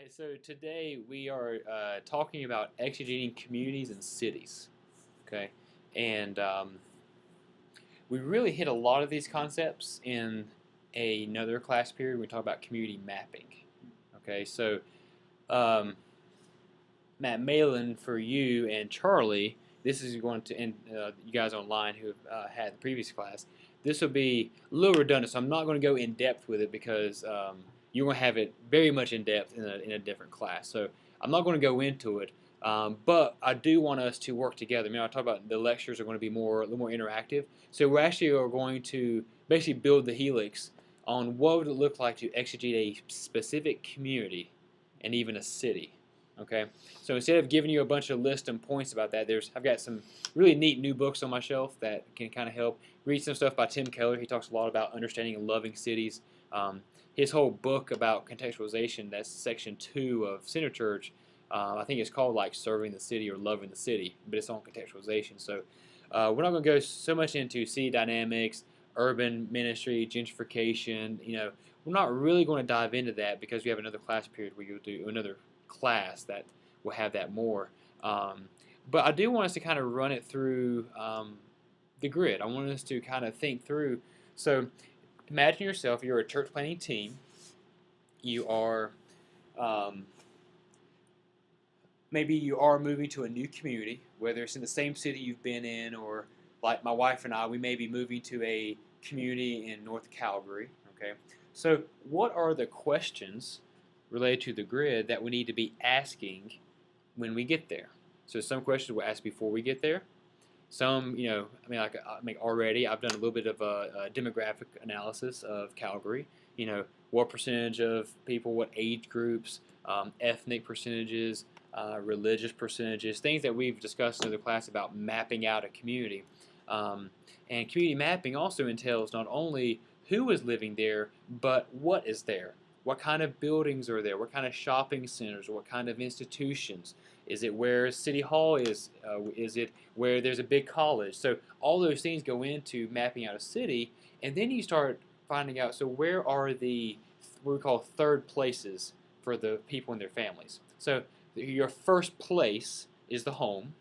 Right, so today we are talking about exegeting communities and cities. Okay, and we really hit a lot of these concepts in another class period. We talk about community mapping. Okay, so um, Matt Malin, for you and Charlie, this is going to, and you guys online who have had the previous class, this will be a little redundant, so I'm not going to go in depth with it because you're going to have it very much in depth in a different class. So I'm not going to go into it, but I do want us to work together. I talk about the lectures are going to be a little more interactive. So we actually are going to basically build the helix on what would it look like to exegete a specific community and even a city. Okay, so instead of giving you a bunch of lists and points about that, I've got some really neat new books on my shelf that can kind of help. Read some stuff by Tim Keller. He talks a lot about understanding and loving cities. His whole book about contextualization, that's section 2 of Center Church. I think it's called like Serving the City or Loving the City, but it's on contextualization. So we're not going to go so much into city dynamics, urban ministry, gentrification. We're not really going to dive into that because we have another class period where you'll do another class that will have that more. But I do want us to kind of run it through the grid. I want us to kind of think through. So imagine yourself, you're a church planting team. You are, maybe you are moving to a new community, whether it's in the same city you've been in or like my wife and I, we may be moving to a community in North Calgary. Okay, so what are the questions related to the grid that we need to be asking when we get there? So some questions we'll ask before we get there. Some, already I've done a little bit of a demographic analysis of Calgary. What percentage of people, what age groups, ethnic percentages, religious percentages, things that we've discussed in the class about mapping out a community. And community mapping also entails not only who is living there, but what is there. What kind of buildings are there? What kind of shopping centers? Or what kind of institutions? Is it where City Hall is? Is it where there's a big college? So all those things go into mapping out a city, and then you start finding out, so where are the, what we call third places for the people and their families? So your first place is the home.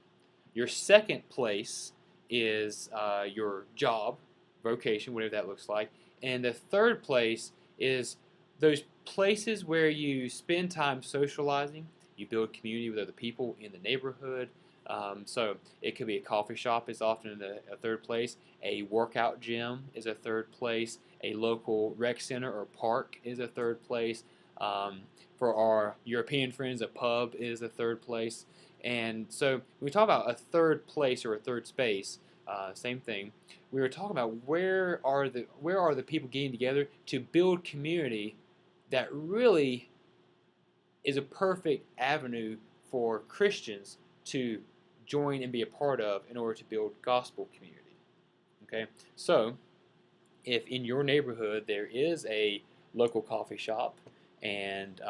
Your second place is your job, vocation, whatever that looks like. And the third place is those places where you spend time socializing. You build community with other people in the neighborhood. So it could be a coffee shop is often a third place. A workout gym is a third place. A local rec center or park is a third place. For our European friends, a pub is a third place. And so when we talk about a third place or a third space, same thing. We were talking about where are the people getting together to build community that really is a perfect avenue for Christians to join and be a part of in order to build gospel community. Okay, so if in your neighborhood there is a local coffee shop and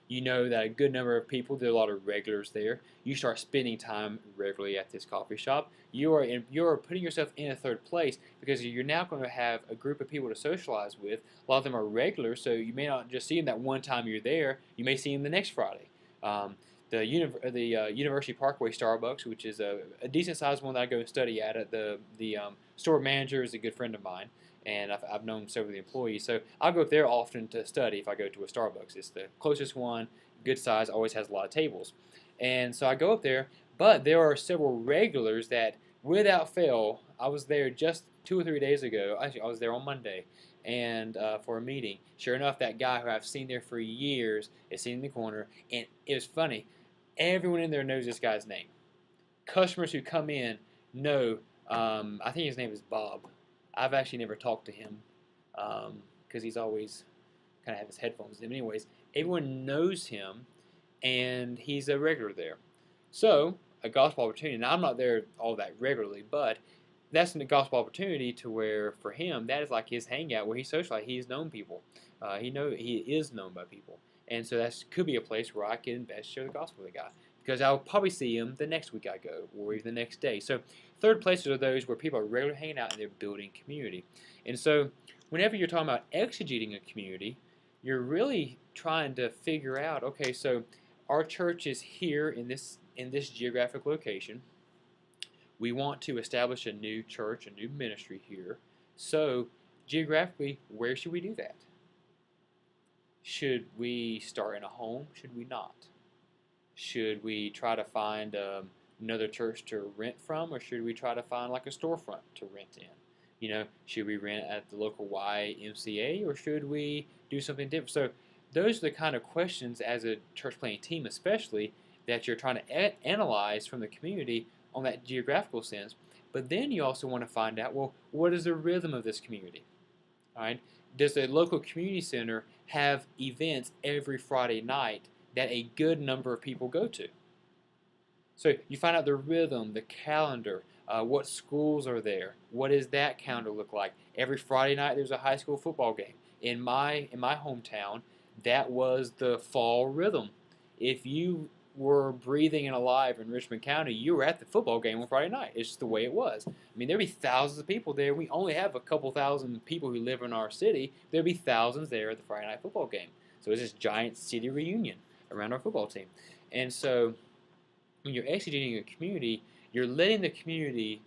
you know that a good number of people, there are a lot of regulars there. You start spending time regularly at this coffee shop. You are putting yourself in a third place because you're now going to have a group of people to socialize with. A lot of them are regulars, so you may not just see them that one time you're there. You may see them the next Friday. The University Parkway Starbucks, which is a decent sized one that I go and study at the store manager is a good friend of mine, and I've known several of the employees. So I'll go up there often to study if I go to a Starbucks. It's the closest one, good size, always has a lot of tables. And so I go up there, but there are several regulars that, without fail, I was there just 2 or 3 days ago. Actually, I was there on Monday and for a meeting. Sure enough, that guy who I've seen there for years is sitting in the corner, and it was funny. Everyone in there knows this guy's name. Customers who come in know, I think his name is Bob. I've actually never talked to him because he's always kind of have his headphones in. Anyways, everyone knows him, and he's a regular there. So, a gospel opportunity. Now, I'm not there all that regularly, but that's a gospel opportunity to where, for him, that is like his hangout where he socializes. He's known people. He is known by people. And so that could be a place where I can best share the gospel with a guy. Because I'll probably see him the next week I go, or even the next day. So third places are those where people are regularly hanging out and they're building community. And so whenever you're talking about exegeting a community, you're really trying to figure out, okay, so our church is here in this geographic location. We want to establish a new church, a new ministry here. So geographically, where should we do that? Should we start in a home? Should we not? Should we try to find another church to rent from, or should we try to find like a storefront to rent in? Should we rent at the local YMCA, or should we do something different? So those are the kind of questions as a church planting team, especially, that you're trying to analyze from the community on that geographical sense. But then you also want to find out, well, what is the rhythm of this community? All right? Does the local community center have events every Friday night that a good number of people go to? So you find out the rhythm, the calendar, what schools are there, what does that calendar look like? Every Friday night there's a high school football game. In my hometown, that was the fall rhythm. If you were breathing and alive in Richmond County, you were at the football game on Friday night. It's just the way it was. I mean, there'd be thousands of people there. We only have a couple thousand people who live in our city. There'd be thousands there at the Friday night football game. So it's this giant city reunion around our football team. And so when you're exegeting a community, you're letting the community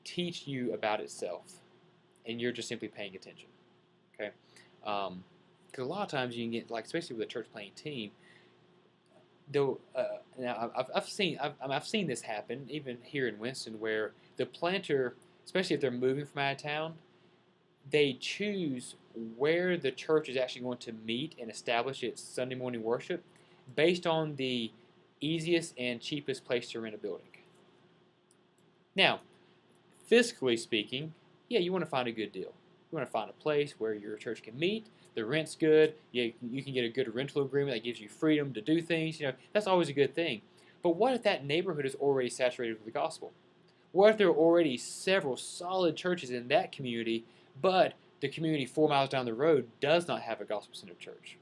teach you about itself, and you're just simply paying attention. Okay, because a lot of times you can get, like, especially with a church planting team, though. Now I've seen this happen even here in Winston, where the planter, especially if they're moving from out of town, they choose where the church is actually going to meet and establish its Sunday morning worship based on the easiest and cheapest place to rent a building. Now, fiscally speaking, yeah, you want to find a good deal. You want to find a place where your church can meet, the rent's good, you can get a good rental agreement that gives you freedom to do things. That's always a good thing. But what if that neighborhood is already saturated with the gospel? What if there are already several solid churches in that community, but the community 4 miles down the road does not have a gospel-centered church?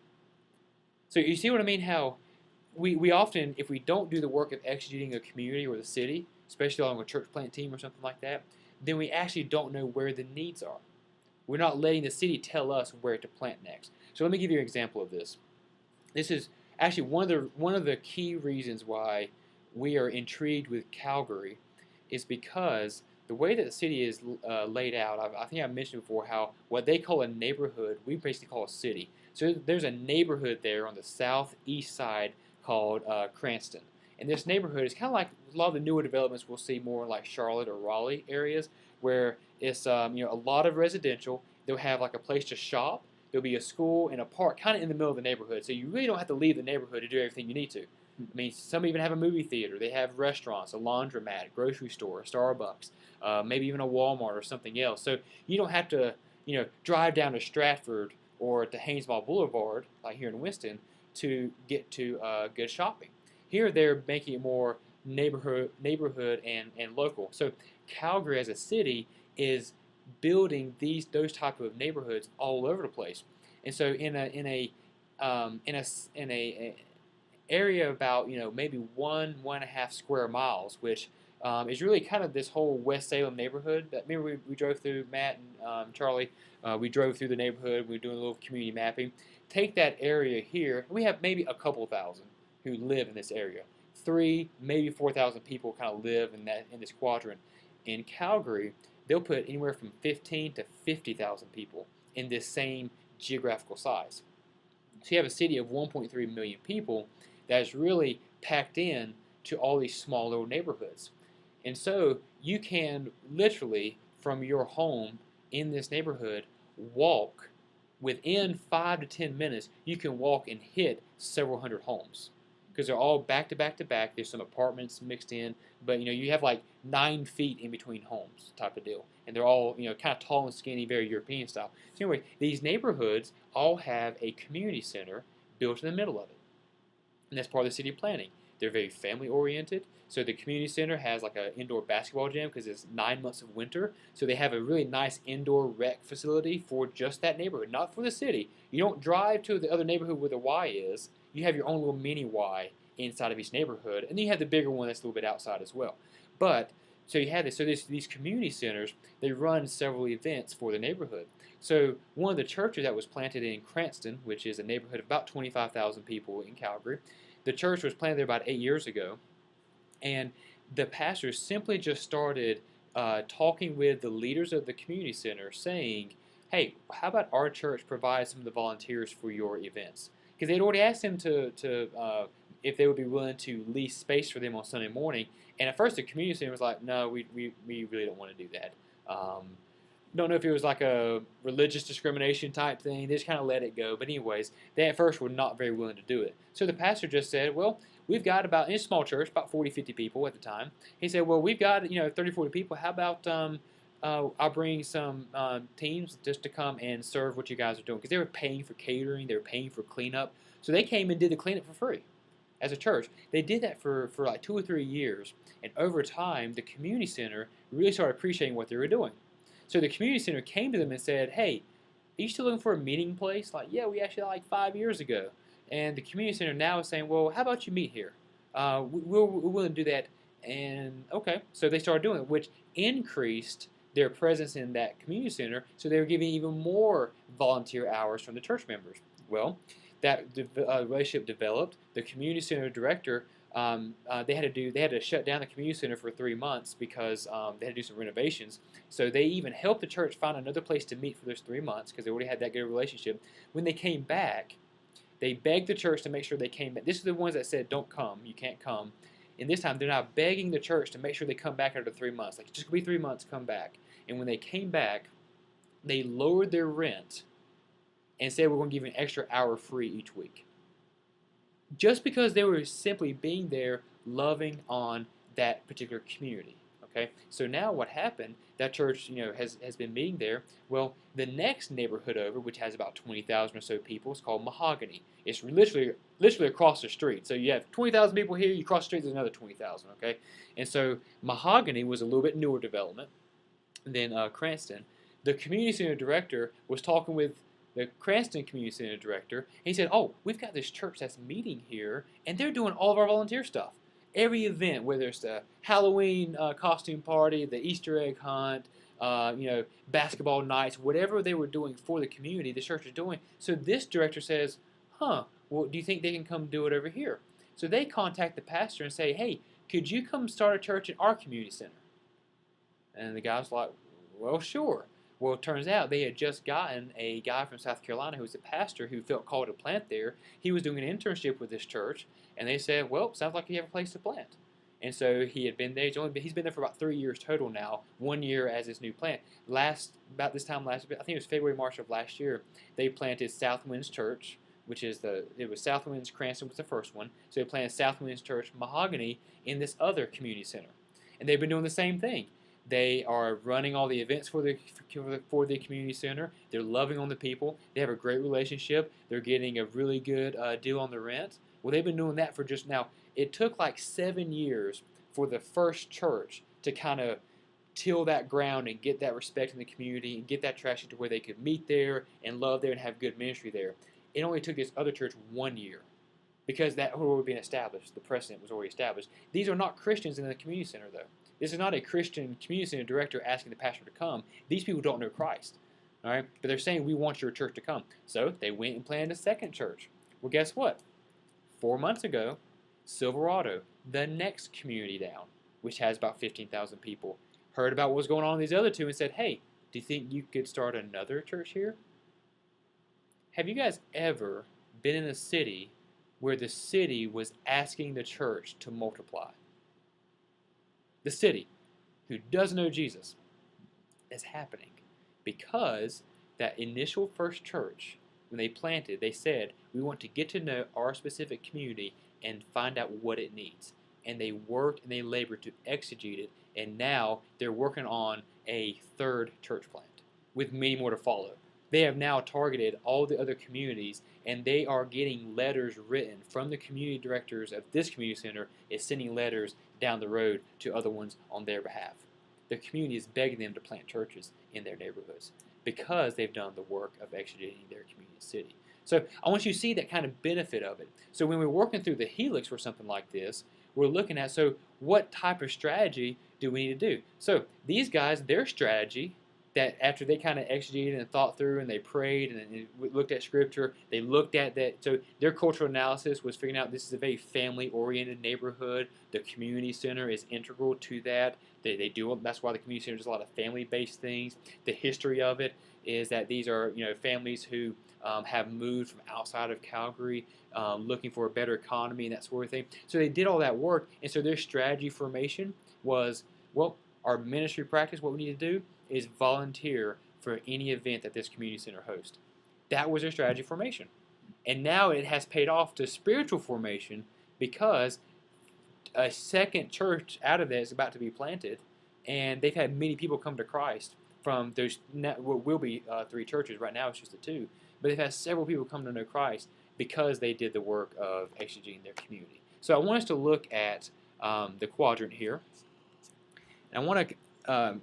So you see what I mean? How we often, if we don't do the work of exegeting a community or the city, especially along a church plant team or something like that, then we actually don't know where the needs are. We're not letting the city tell us where to plant next. So let me give you an example of this. This is actually one of the key reasons why we are intrigued with Calgary, is because the way that the city is laid out. I think I mentioned before how what they call a neighborhood, we basically call a city. So there's a neighborhood there on the southeast side called Cranston. And this neighborhood is kind of like a lot of the newer developments we'll see more like Charlotte or Raleigh areas, where it's a lot of residential. They'll have like a place to shop. There'll be a school and a park kind of in the middle of the neighborhood. So you really don't have to leave the neighborhood to do everything you need to. I mean, some even have a movie theater. They have restaurants, a laundromat, a grocery store, a Starbucks, maybe even a Walmart or something else. So you don't have to, drive down to Stratford or to Haynesmall Boulevard, like here in Winston, to get to good shopping. Here they're making it more neighborhood and local. So Calgary as a city is building those type of neighborhoods all over the place. And so in a area about maybe 1.5 square miles, which is really kind of this whole West Salem neighborhood. Remember we drove through, Matt and Charlie. We drove through the neighborhood. We were doing a little community mapping. Take that area here. We have maybe a couple thousand who live in this area. 3, maybe 4,000 people kind of live in this quadrant. In Calgary, they'll put anywhere from 15 to 50,000 people in this same geographical size. So you have a city of 1.3 million people that is really packed in to all these small little neighborhoods. And so you can literally, from your home in this neighborhood, walk within 5 to 10 minutes. You can walk and hit several hundred homes because they're all back to back to back. There's some apartments mixed in, but you have like 9 feet in between homes type of deal, and they're all kind of tall and skinny, very European style. So anyway, these neighborhoods all have a community center built in the middle of it, and that's part of the city planning. They're very family oriented. So the community center has like an indoor basketball gym because it's 9 months of winter. So they have a really nice indoor rec facility for just that neighborhood, not for the city. You don't drive to the other neighborhood where the Y is. You have your own little mini Y inside of each neighborhood, and then you have the bigger one that's a little bit outside as well. But So you have this. So these community centers, they run several events for the neighborhood. So one of the churches that was planted in Cranston, which is a neighborhood of about 25,000 people in Calgary, the church was planted there about 8 years ago, and the pastor simply just started talking with the leaders of the community center, saying, "Hey, how about our church provide some of the volunteers for your events?" Because they'd already asked them to if they would be willing to lease space for them on Sunday morning. And at first, the community center was like, "No, we really don't want to do that." Don't know if it was like a religious discrimination type thing. They just kind of let it go. But anyways, they at first were not very willing to do it. So the pastor just said, well, we've got about, in a small church, about 40, 50 people at the time. He said, well, we've got, 30, 40 people. How about I'll bring some teams just to come and serve what you guys are doing? Because they were paying for catering. They were paying for cleanup. So they came and did the cleanup for free as a church. They did that for like 2 or 3 years. And over time, the community center really started appreciating what they were doing. So the community center came to them and said, hey, are you still looking for a meeting place? Like, yeah, we actually like 5 years ago. And the community center now is saying, well, how about you meet here? We're willing to do that. And okay, so they started doing it, which increased their presence in that community center. So they were giving even more volunteer hours from the church members. Well, that relationship developed. The community center director, they had to shut down the community center for 3 months because they had to do some renovations. So they even helped the church find another place to meet for those 3 months because they already had that good relationship. When they came back, they begged the church to make sure they came back. This is the ones that said, don't come, you can't come. And this time, they're now begging the church to make sure they come back after 3 months. Like, it's just going to be 3 months, come back. And when they came back, they lowered their rent and said, we're going to give you an extra hour free each week. Just because they were simply being there, loving on that particular community. Okay, so now what happened? That church, has been meeting there. Well, the next neighborhood over, which has about 20,000 or so people, is called Mahogany. It's literally across the street. So you have 20,000 people here. You cross the street, there's another 20,000. Okay, and so Mahogany was a little bit newer development than Cranston. The community center director was talking with the Cranston Community Center director, and he said, oh, we've got this church that's meeting here, and they're doing all of our volunteer stuff. Every event, whether it's the Halloween costume party, the Easter egg hunt, basketball nights, whatever they were doing for the community, the church is doing. So this director says, well, do you think they can come do it over here? So they contact the pastor and say, hey, could you come start a church at our community center? And the guy's like, well, sure. Well, it turns out they had just gotten a guy from South Carolina who was a pastor who felt called to plant there. He was doing an internship with this church, and they said, well, sounds like you have a place to plant. And so he had been there. He's been there for about 3 years total now, 1 year as his new plant. About this time last, I think it was February, March of last year, they planted Southwinds Church, which is it was Southwinds Cranston was the first one. So they planted Southwinds Church Mahogany in this other community center. And they've been doing the same thing. They are running all the events for the community center. They're loving on the people. They have a great relationship. They're getting a really good deal on the rent. Well, they've been doing that for just now. It took like 7 years for the first church to kind of till that ground and get that respect in the community and get that traction to where they could meet there and love there and have good ministry there. It only took this other church 1 year because that had already been established. The precedent was already established. These are not Christians in the community center, though. This is not a Christian community center director asking the pastor to come. These people don't know Christ, all right? But they're saying, we want your church to come. So they went and planted a second church. Well, guess what? 4 months ago, Silverado, the next community down, which has about 15,000 people, heard about what was going on in these other two and said, hey, do you think you could start another church here? Have you guys ever been in a city where the city was asking the church to multiply? The city, who doesn't know Jesus, is happening because that initial first church, when they planted, they said, we want to get to know our specific community and find out what it needs. And they worked and they labored to exegete it, and now they're working on a third church plant with many more to follow. They have now targeted all the other communities, and they are getting letters written from the community directors of this community center is sending letters down the road to other ones on their behalf. The community is begging them to plant churches in their neighborhoods because they've done the work of exegeting their community city. So I want you to see that kind of benefit of it. So when we're working through the helix for something like this, we're looking at, so what type of strategy do we need to do? So these guys, their strategy, that after they kind of exegeted and thought through and they prayed and looked at scripture, they looked at that. So their cultural analysis was figuring out this is a very family-oriented neighborhood. The community center is integral to that. They do, that's why the community center does a lot of family-based things. The history of it is that these are families who have moved from outside of Calgary, looking for a better economy and that sort of thing. So they did all that work, and so their strategy formation was, well, our ministry practice, what we need to do is volunteer for any event that this community center hosts. That was their strategy formation. And now it has paid off to spiritual formation because a second church out of that is about to be planted, and they've had many people come to Christ from those, will be 3 churches. Right now it's just the 2. But they've had several people come to know Christ because they did the work of exegeting their community. So I want us to look at the quadrant here. And I want to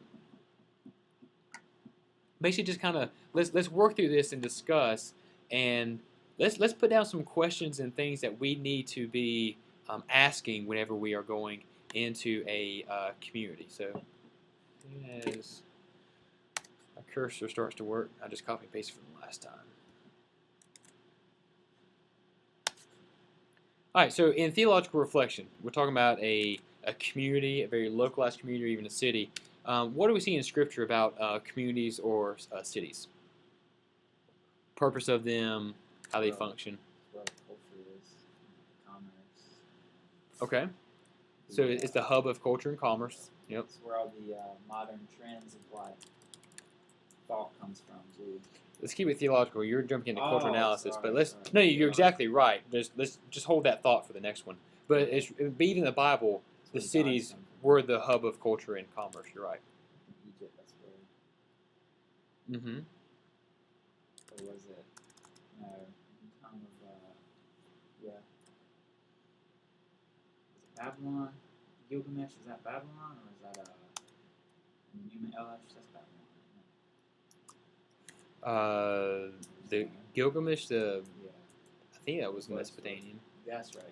basically just kind of let's work through this and discuss, and let's put down some questions and things that we need to be asking whenever we are going into a community. So as my cursor starts to work, I just copy and paste from last time. All right, so in theological reflection, we're talking about a community, a very localized community, or even a city. What do we see in Scripture about communities or cities? Purpose of them, how they function. Where culture is, commerce. Okay. So it's the hub of culture and commerce. Yep. It's where all the modern trends of like thought comes from, too. Let's keep it theological. You're jumping into cultural analysis, sorry, but let's. sorry. No, you're exactly right. Let's just hold that thought for the next one. But even in the Bible, the cities were the hub of culture and commerce. You're right. In Egypt, that's where. Mm-hmm. Or was it? No, in time of yeah. Is it Babylon? Gilgamesh, is that Babylon or is that Newman Elish? That's Babylon. The Gilgamesh, Yeah. I think that was Mesopotamian. That's right.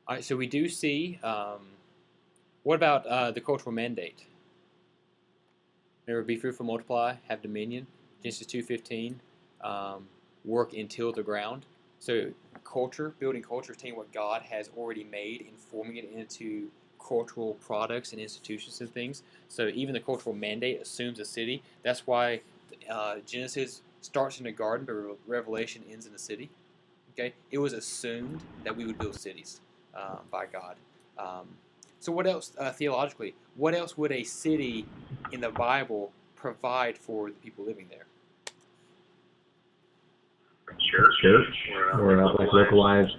All right, so we do see. What about the cultural mandate? Remember, be fruitful, multiply, have dominion. Genesis 2:15. Work and till the ground. So culture, building culture, is taking what God has already made and forming it into cultural products and institutions and things. So even the cultural mandate assumes a city. That's why Genesis starts in a garden, but Revelation ends in a city. Okay, it was assumed that we would build cities by God. So what else theologically? What else would a city in the Bible provide for the people living there? Church or like localized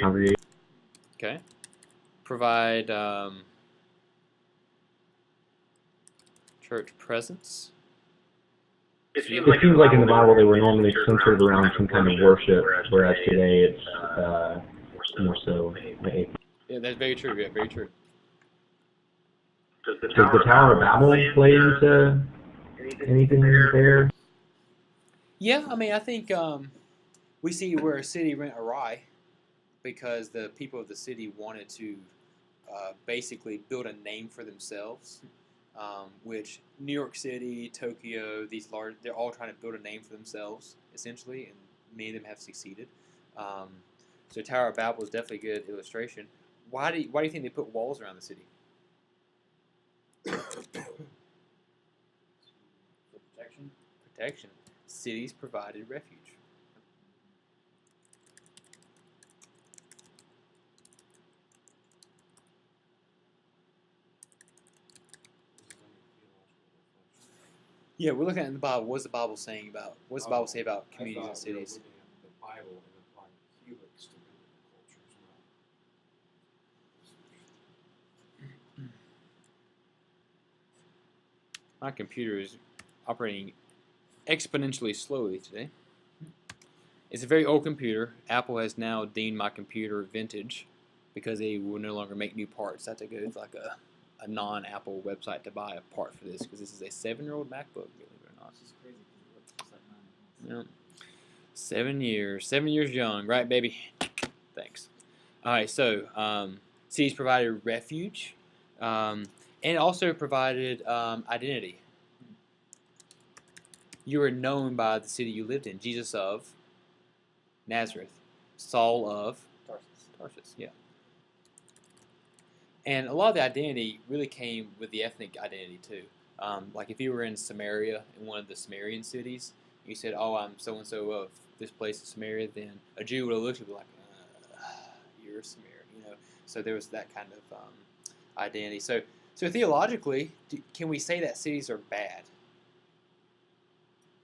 congregation. Okay. Provide church presence. It seems like in the Bible they were normally centered around some kind of worship, whereas today it's more so. Yeah, that's very true. Yeah, very true. Does the Tower of Babel play into anything there? Yeah, I mean, I think we see where a city went awry because the people of the city wanted to basically build a name for themselves, which New York City, Tokyo, they're all trying to build a name for themselves, essentially, and many of them have succeeded. So Tower of Babel is definitely a good illustration. Why do you think they put walls around the city? For protection. Protection. Cities provided refuge. Yeah, we're looking at in the Bible. What's the Bible saying about? What's the Bible say about communities and cities? The Bible and applying helix to biblical cultures. My computer is operating exponentially slowly today. It's a very old computer. Apple has now deemed my computer vintage because they will no longer make new parts. I have to go to like a non-Apple website to buy a part for this because this is a 7-year-old MacBook, believe it or not. This is crazy because it looks just like mine. Yeah. 7 years. 7 years young, right, baby? Thanks. All right, so cities provided refuge, and also provided identity. You were known by the city you lived in. Jesus of Nazareth, Saul of Tarsus. Yeah. And a lot of the identity really came with the ethnic identity too. Like if you were in Samaria, in one of the Samarian cities, you said, "Oh, I'm so and so of this place in Samaria," then a Jew would have looked at you like, "You're a Samaritan," you know. So there was that kind of identity. So theologically, can we say that cities are bad?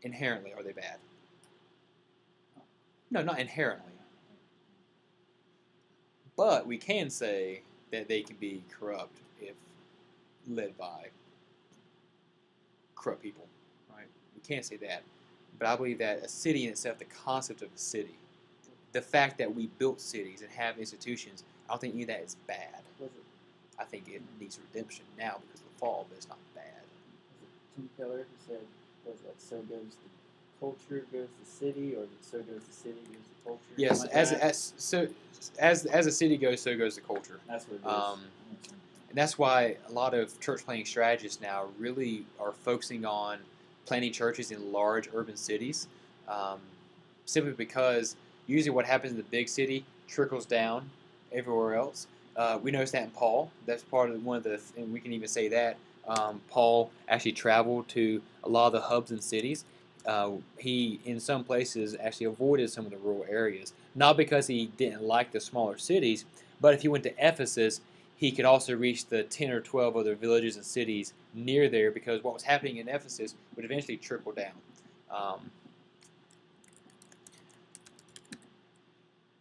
Inherently, are they bad? No, not inherently. But we can say that they can be corrupt if led by corrupt people, right? We can't say that. But I believe that a city in itself, the concept of a city, the fact that we built cities and have institutions, I don't think any of that is bad. I think it needs redemption now because of the fall, but it's not bad. Was it Tim Keller who said, was that so goes the culture goes the city, or so goes the city goes the culture? Yes, Like as a city goes, so goes the culture. that's what it is. And that's why a lot of church planting strategists now really are focusing on planting churches in large urban cities, simply because usually what happens in the big city trickles down everywhere else. We noticed that in Paul. That's part of one of the, and we can even say that Paul actually traveled to a lot of the hubs and cities. He, in some places, actually avoided some of the rural areas, not because he didn't like the smaller cities, but if he went to Ephesus, he could also reach the 10 or 12 other villages and cities near there because what was happening in Ephesus would eventually trickle down. All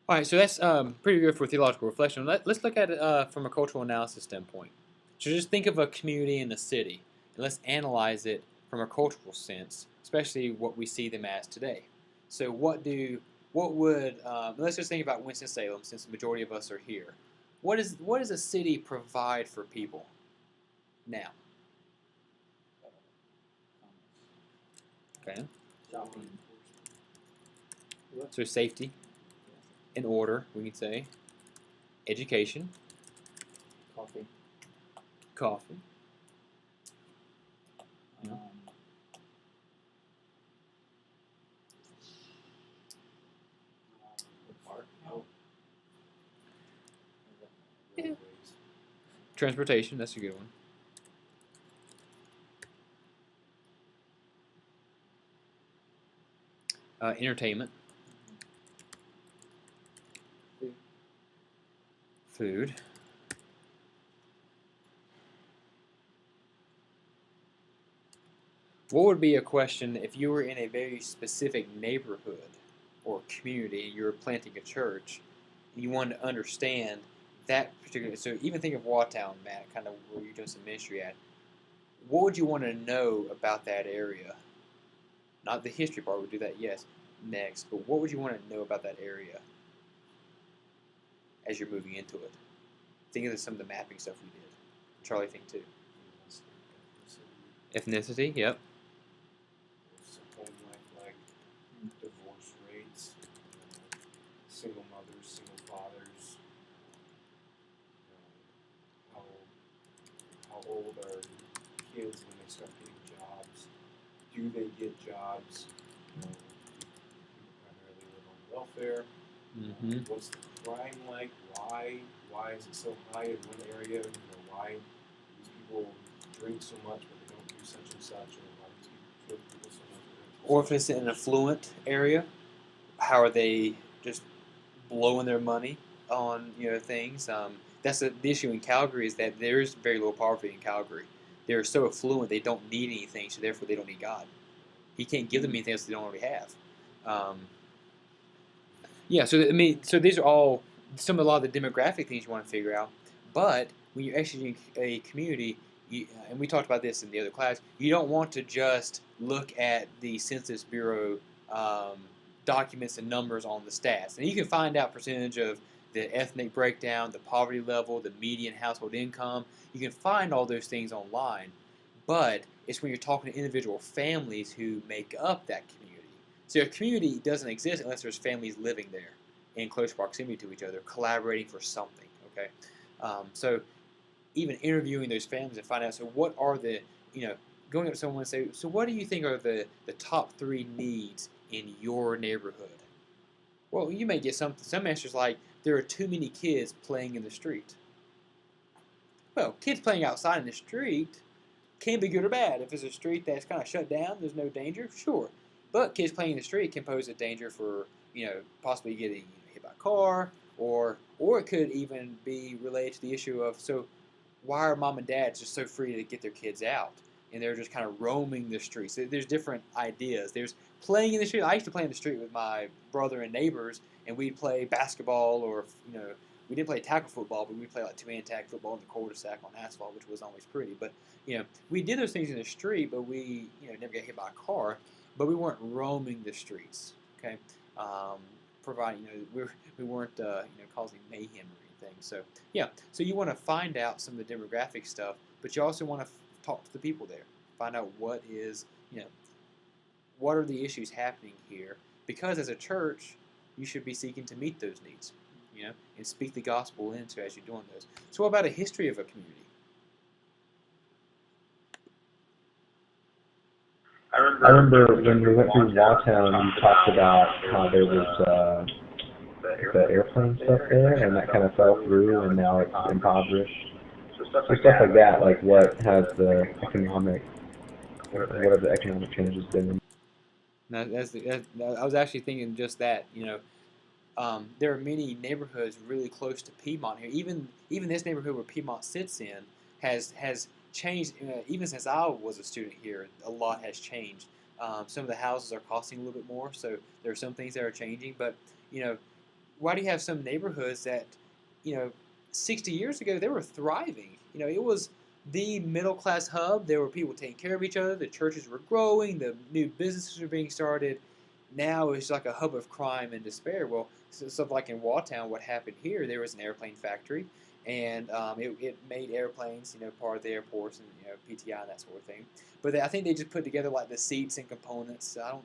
right, so that's pretty good for theological reflection. Let's look at it from a cultural analysis standpoint. So just think of a community and a city, and let's analyze it from a cultural sense, especially what we see them as today. So what would let's just think about Winston-Salem, since the majority of us are here. What does a city provide for people now? Okay, Shopping. so safety and order, we can say, education, Coffee. coffee. Um, The park, no. Yeah. Roadways. Transportation, that's a good one. Entertainment. Food. What would be a question if you were in a very specific neighborhood or community and you were planting a church and you wanted to understand that particular, so even think of Watown, Matt, kind of where you're doing some ministry at. What would you want to know about that area? Not the history part, we'll do that, yes, next, but what would you want to know about that area as you're moving into it? Think of some of the mapping stuff we did. Charlie, think too. Ethnicity, yep. Home life, like divorce rates, single mothers, single fathers. How old are kids when they start getting jobs? Do they get jobs? People primarily live on welfare. Mm-hmm. What's the crime like? Why is it so high in one area? Why these people drink so much but they don't do such and such, or why these people kill people so much but they don't do Or if such it's in an affluent area, how are they just blowing their money on things? That's the issue in Calgary is that there is very low poverty in Calgary. They're so affluent they don't need anything, so therefore they don't need God. He can't give them anything else they don't already have. Yeah, so I mean, so these are all a lot of the demographic things you want to figure out. But when you're exiting a community, and we talked about this in the other class, you don't want to just look at the Census Bureau documents and numbers on the stats. And you can find out percentage of the ethnic breakdown, the poverty level, the median household income. You can find all those things online. But it's when you're talking to individual families who make up that community. So a community doesn't exist unless there's families living there. in close proximity to each other, collaborating for something. Okay, so even interviewing those families and find out, so what are the, going up to someone and say, so what do you think are the top 3 needs in your neighborhood? Well, you may get some answers like, there are too many kids playing in the street. Well, kids playing outside in the street can be good or bad. If it's a street that's kind of shut down, there's no danger, sure. But kids playing in the street can pose a danger for, possibly getting hit by a car, or it could even be related to the issue of, so why are mom and dad just so free to get their kids out? And they're just kind of roaming the streets. There's different ideas. There's playing in the street. I used to play in the street with my brother and neighbors, and we'd play basketball, or we didn't play tackle football, but we'd play like two-man tag football in the cul-de-sac on asphalt, which wasn't always pretty. But we did those things in the street, but we never got hit by a car. But we weren't roaming the streets. Okay, providing we weren't causing mayhem or anything. So yeah, so you want to find out some of the demographic stuff, but you also want to talk to the people there, find out what are the issues happening here, because as a church, you should be seeking to meet those needs, and speak the gospel into as you're doing those. So what about a history of a community? I remember when we went through Walltown, you talked about how there was the airplane stuff there, and that kind of fell through, and now it's impoverished. So stuff like that, like what have the economic changes been? Now, I was actually thinking just that. There are many neighborhoods really close to Piedmont here. Even this neighborhood where Piedmont sits in has changed. Even since I was a student here, a lot has changed. Some of the houses are costing a little bit more, so there are some things that are changing. But why do you have some neighborhoods that 60 years ago they were thriving? It was the middle class hub. There were people taking care of each other. The churches were growing. The new businesses were being started. Now it's like a hub of crime and despair. Well, stuff like in Walltown, what happened here? There was an airplane factory, and it made airplanes, part of the airports and PTI and that sort of thing. But I think they just put together like the seats and components. I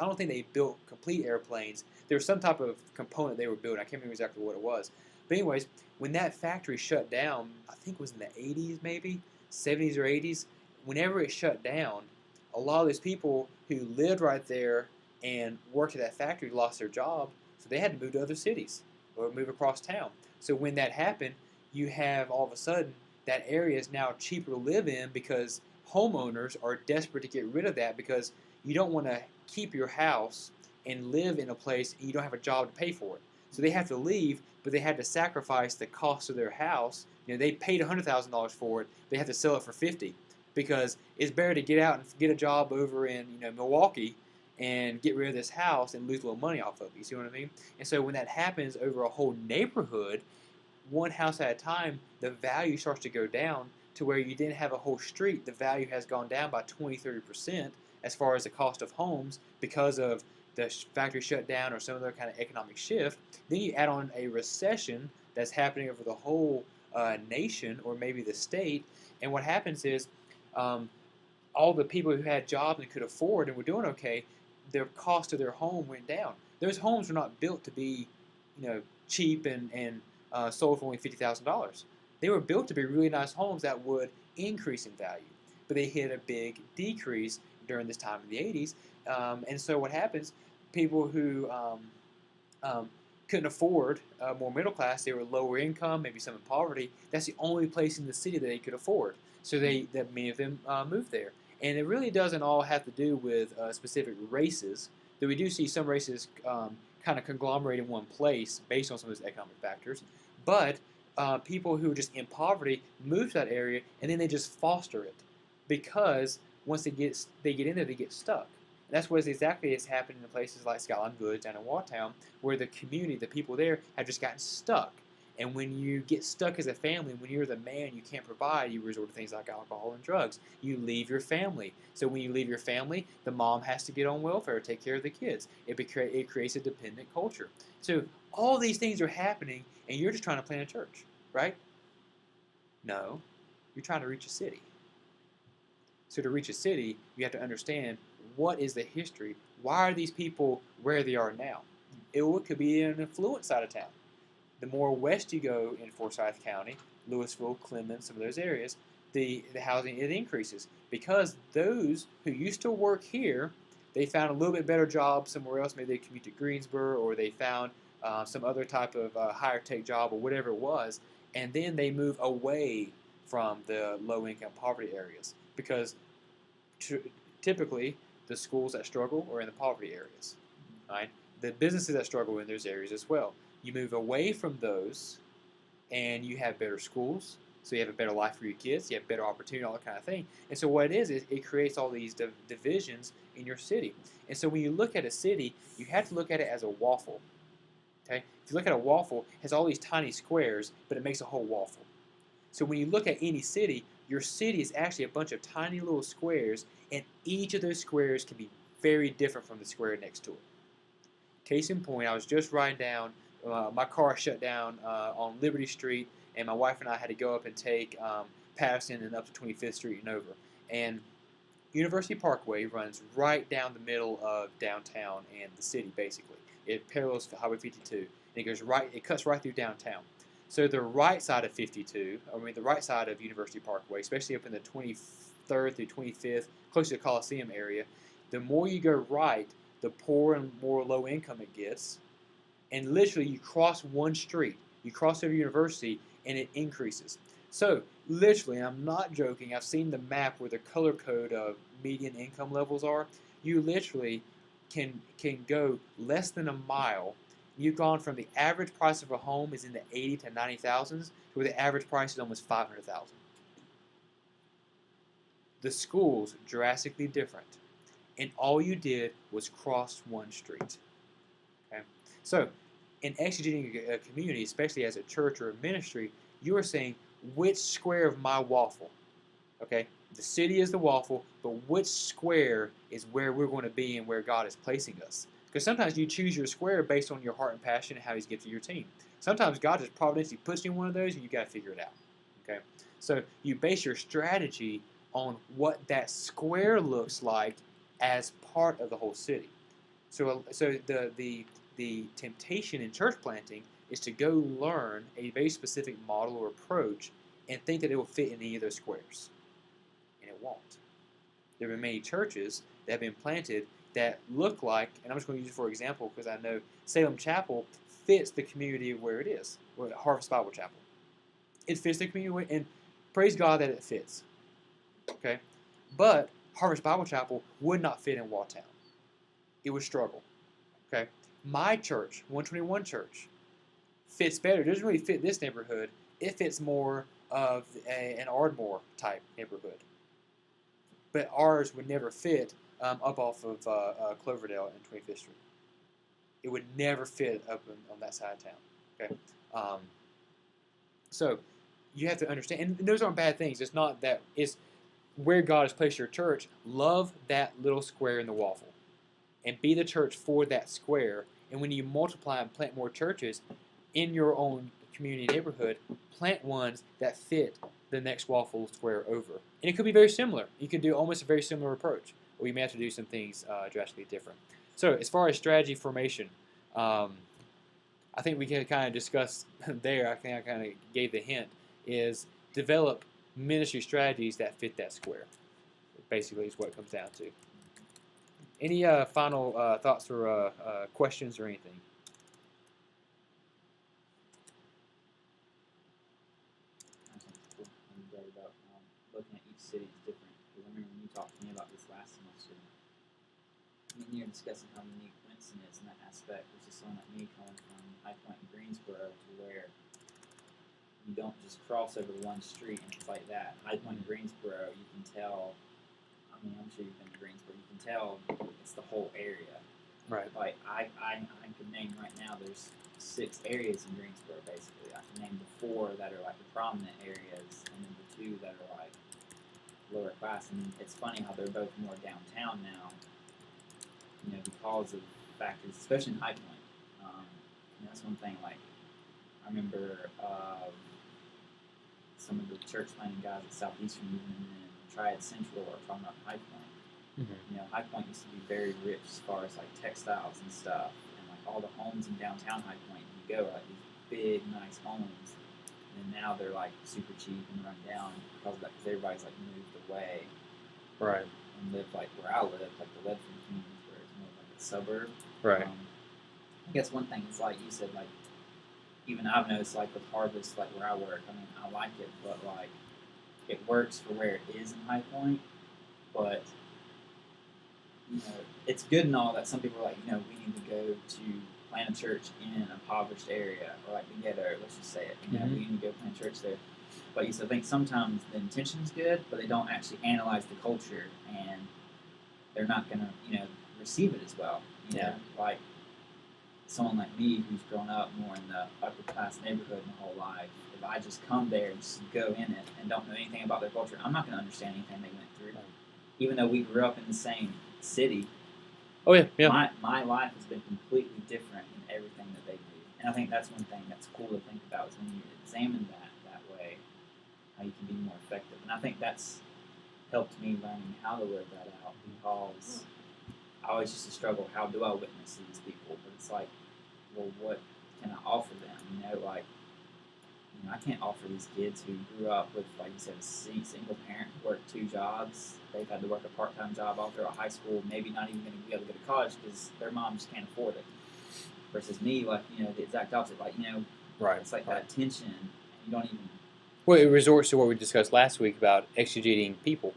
don't think they built complete airplanes. There was some type of component they were building. I can't remember exactly what it was. But anyways, when that factory shut down, I think it was in the 80s maybe, 70s or 80s, whenever it shut down, a lot of those people who lived right there and worked at that factory lost their job, so they had to move to other cities or move across town. So when that happened, you have all of a sudden that area is now cheaper to live in because homeowners are desperate to get rid of that, because you don't want to keep your house and live in a place and you don't have a job to pay for it. So they have to leave, but they had to sacrifice the cost of their house. They paid $100,000 for it. They have to sell it for $50,000 because it's better to get out and get a job over in Milwaukee and get rid of this house and lose a little money off of it. You see what I mean? And so when that happens over a whole neighborhood, one house at a time, the value starts to go down to where you didn't have a whole street. The value has gone down by 20-30% as far as the cost of homes because of the factory shut down or some other kind of economic shift. Then you add on a recession that's happening over the whole nation or maybe the state, and what happens is all the people who had jobs and could afford and were doing okay, their cost of their home went down. Those homes were not built to be cheap and sold for only $50,000. They were built to be really nice homes that would increase in value, but they hit a big decrease during this time in the 80s. And so what happens, people who couldn't afford more middle class, they were lower income, maybe some in poverty, that's the only place in the city that they could afford. So that many of them moved there. And it really doesn't all have to do with specific races, though we do see some races kind of conglomerate in one place based on some of those economic factors. But people who are just in poverty move to that area, and then they just foster it, because once they get in there, they get stuck. And that's what exactly is happening in places like Skyline Woods and in Walltown, where the community, the people there, have just gotten stuck. And when you get stuck as a family, when you're the man, you can't provide, you resort to things like alcohol and drugs. You leave your family. So when you leave your family, the mom has to get on welfare, take care of the kids. It creates a dependent culture. So all these things are happening, and you're just trying to plant a church, right? No, you're trying to reach a city. So to reach a city, you have to understand what is the history. Why are these people where they are now? It could be an affluent side of town. The more west you go in Forsyth County, Louisville, Clemens, some of those areas, the housing it increases because those who used to work here, they found a little bit better job somewhere else. Maybe they commute to Greensboro or they found some other type of higher tech job or whatever it was, and then they move away from the low income poverty areas because typically the schools that struggle are in the poverty areas, right? The businesses that struggle in those areas as well. You move away from those, and you have better schools, so you have a better life for your kids. You have better opportunity, all that kind of thing. And so what it is it creates all these divisions in your city. And so when you look at a city, you have to look at it as a waffle. Okay, if you look at a waffle, it has all these tiny squares, but it makes a whole waffle. So when you look at any city, your city is actually a bunch of tiny little squares, and each of those squares can be very different from the square next to it. Case in point, I was just riding down, my car shut down on Liberty Street, and my wife and I had to go up and take Patterson and up to 25th Street and over. And University Parkway runs right down the middle of downtown and the city, basically. It parallels Highway 52, and it cuts right through downtown. So the right side of 52, the right side of University Parkway, especially up in the 23rd through 25th, close to the Coliseum area, the more you go right, the poorer and more low income it gets. And literally, you cross one street, you cross over University, and it increases. So, literally, and I'm not joking, I've seen the map where the color code of median income levels are. You literally can go less than a mile. You've gone from the average price of a home is in the 80 to 90 thousands to where the average price is almost 500,000. The schools drastically different, and all you did was cross one street. Okay, so in exegeting a community, especially as a church or a ministry, you are saying which square of my waffle. Okay, the city is the waffle, but which square is where we're going to be and where God is placing us? Because sometimes you choose your square based on your heart and passion and how He's gifted your team. Sometimes God just providentially puts you in one of those, and you got to figure it out. Okay, so you base your strategy on what that square looks like as part of the whole city. So the temptation in church planting is to go learn a very specific model or approach and think that it will fit in any of those squares, and it won't. There have been many churches that have been planted that look like, and I'm just going to use it for example because I know Salem Chapel fits the community where it is, Harvest Bible Chapel. It fits the community, and praise God that it fits. Okay, but Harvest Bible Chapel would not fit in Walltown. It would struggle. Okay, my church, 121 Church, fits better. It doesn't really fit this neighborhood. It fits more of an Ardmore type neighborhood. But ours would never fit up off of Cloverdale and 25th Street. It would never fit up on that side of town. Okay, so you have to understand, and those aren't bad things. It's not that. It's where God has placed your church. Love that little square in the waffle, and be the church for that square. And when you multiply and plant more churches in your own community neighborhood, plant ones that fit the next waffle square over. And it could be very similar. You could do almost a very similar approach, or you may have to do some things drastically different. So as far as strategy formation, I think we can kind of discuss there. I think I kind of gave the hint, is develop ministry strategies that fit that square. Basically is what it comes down to. Any final thoughts or questions or anything? I'm glad about looking at each city is different. Because I remember when you talked to me about this last semester, and you were discussing how unique Winston is in that aspect, which is someone like me coming from High Point and Greensboro, to where you don't just cross over one street and it's like that. High Point and Greensboro, you can tell. I mean, I'm sure you've been to Greensboro. You can tell it's the whole area. Right. Like I can name right now. There's 6 areas in Greensboro. Basically, I can name the 4 that are like the prominent areas, and then the 2 that are like lower class. And it's funny how they're both more downtown now. You know, because of factors, especially in High Point. And that's one thing. Like I remember some of the church planting guys at Southeastern even in Triad Central are talking about High Point. Mm-hmm. You know, High Point used to be very rich as far as like textiles and stuff, and like all the homes in downtown High Point. You go like these big, nice homes, and now they're like super cheap and run down because of that. Because everybody's like moved away Right. and live like where I live, like the Ledford communities, where it's more like a suburb. Right. I guess one thing is like you said, like even I've noticed like with Harvest, like where I work. I mean, I like it, but like it works for where it is in High Point, but you know, it's good and all that some people are like, you know, we need to go to plant a church in an impoverished area, or like together, let's just say it, you know, we need to go plant a church there. But you still think sometimes the intention is good, but they don't actually analyze the culture, and they're not going to, you know, receive it as well. You know, like someone like me who's grown up more in the upper class neighborhood my whole life, if I just come there and just go in it and don't know anything about their culture, I'm not going to understand anything they went through. Right. Even though we grew up in the same city, my life has been completely different in everything that they do. And I think that's one thing that's cool to think about is when you examine that way, how you can be more effective. And I think that's helped me learning how to live that out, because I always used to struggle, how do I witness these people? But it's like, well, what can I offer them? You know, like, you know, I can't offer these kids who grew up with, like you said, a single parent who worked 2 jobs. They've had to work a part-time job all through high school, maybe not even going to be able to go to college because their mom just can't afford it. Versus me, like, you know, the exact opposite. Like, you know, it's like that tension, and you don't even... Well, it resorts to what we discussed last week about exegeting people.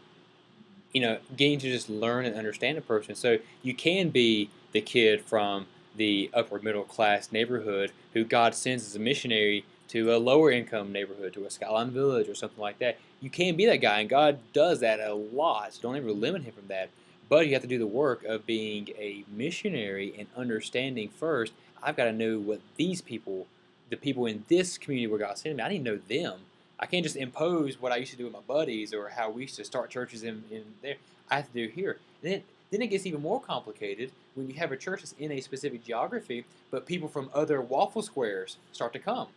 You know, getting to just learn and understand a person. So you can be the kid from the upper middle class neighborhood who God sends as a missionary to a lower income neighborhood, to a Skyline Village or something like that. You can be that guy, and God does that a lot. So don't ever limit him from that. But you have to do the work of being a missionary and understanding first, I've got to know what these people, the people in this community where God sent me, I need to know them. I can't just impose what I used to do with my buddies or how we used to start churches in there. I have to do here. And then it gets even more complicated when you have a church that's in a specific geography, but people from other waffle squares start to come.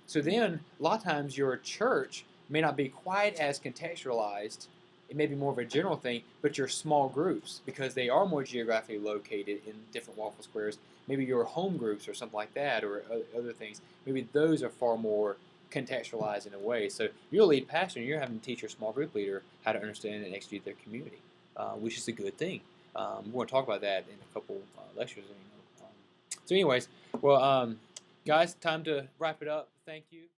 So then, a lot of times, your church may not be quite as contextualized. It may be more of a general thing, but your small groups, because they are more geographically located in different waffle squares, maybe your home groups or something like that, or other things, maybe those are far more contextualized in a way. So you're a lead pastor, and you're having to teach your small group leader how to understand and execute their community, which is a good thing. We're going to talk about that in a couple lectures. So anyways, well, guys, time to wrap it up. Thank you.